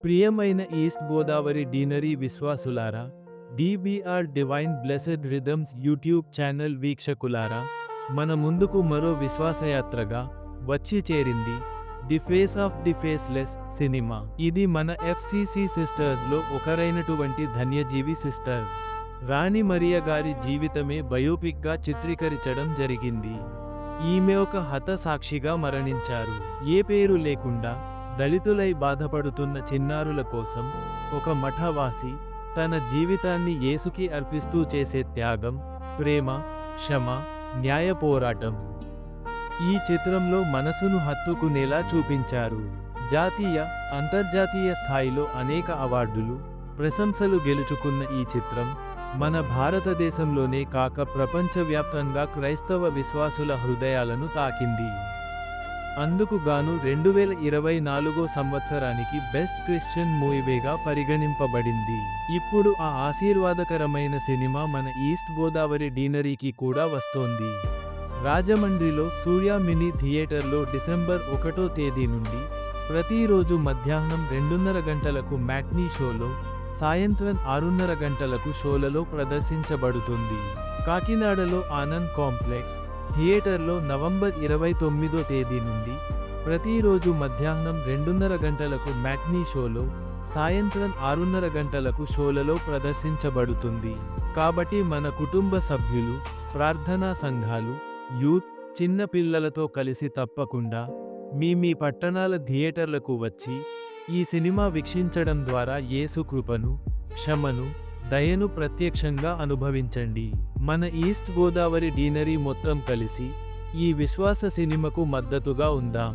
ప్రియమైన east Godavari deanery విశ్వాసులారా, DBR divine blessed rhythms YouTube channel వీక్షకులారా, మన ముందుకు మరో విశ్వాసయాత్రగా వచ్చి చేరింది the face of the faceless cinema. ఇది మన ఎఫ్సిసి సిస్టర్స్లో ఒకరైనటువంటి ధన్యజీవి సిస్టర్ రాణి మరియ గారి జీవితమే బయోపిక్గా చిత్రీకరించడం జరిగింది. ఈమె ఒక హతసాక్షిగా మరణించారు. ఏ పేరు లేకుండా దళితులై బాధపడుతున్న చిన్నారుల కోసం ఒక మఠవాసి తన జీవితాన్ని యేసుకి అర్పిస్తూ చేసే త్యాగం, ప్రేమ, క్షమ, న్యాయ పోరాటం ఈ చిత్రంలో మనసును హత్తుకునేలా చూపించారు. జాతీయ, అంతర్జాతీయ స్థాయిలో అనేక అవార్డులు, ప్రశంసలు గెలుచుకున్న ఈ చిత్రం మన భారతదేశంలోనే కాక ప్రపంచవ్యాప్తంగా క్రైస్తవ విశ్వాసుల హృదయాలను తాకింది. అందుకు గాను 2024 సంవత్సరానికి బెస్ట్ క్రిస్టియన్ మూవీగా పరిగణింపబడింది. ఇప్పుడు ఆ ఆశీర్వాదకరమైన సినిమా మన ఈస్ట్ గోదావరి డీనరీకి కూడా వస్తోంది. రాజమండ్రిలో సూర్య మినీ థియేటర్లో డిసెంబర్ 1వ తేదీ నుండి ప్రతిరోజు మధ్యాహ్నం 2:30 గంటలకు మ్యాట్నీ షోలో, సాయంత్రం 6:30 గంటలకు షోలలో ప్రదర్శించబడుతుంది. కాకినాడలో ఆనంద్ కాంప్లెక్స్ థియేటర్లో నవంబర్ 29వ తేదీ నుండి ప్రతిరోజు మధ్యాహ్నం 2:30 గంటలకు మ్యాట్నీ షోలో, సాయంత్రం 6:30 గంటలకు షోలలో ప్రదర్శించబడుతుంది. కాబట్టి మన కుటుంబ సభ్యులు, ప్రార్థనా సంఘాలు, యూత్, చిన్న పిల్లలతో కలిసి తప్పకుండా మీ పట్టణాల థియేటర్లకు వచ్చి ఈ సినిమా వీక్షించడం ద్వారా యేసు కృపను, క్షమను, దయను ప్రత్యక్షంగా అనుభవించండి. మన ఈస్ట్ గోదావరి డీనరీ మొత్తం కలిసి ఈ విశ్వాస సినిమాకు మద్దతుగా ఉందాం.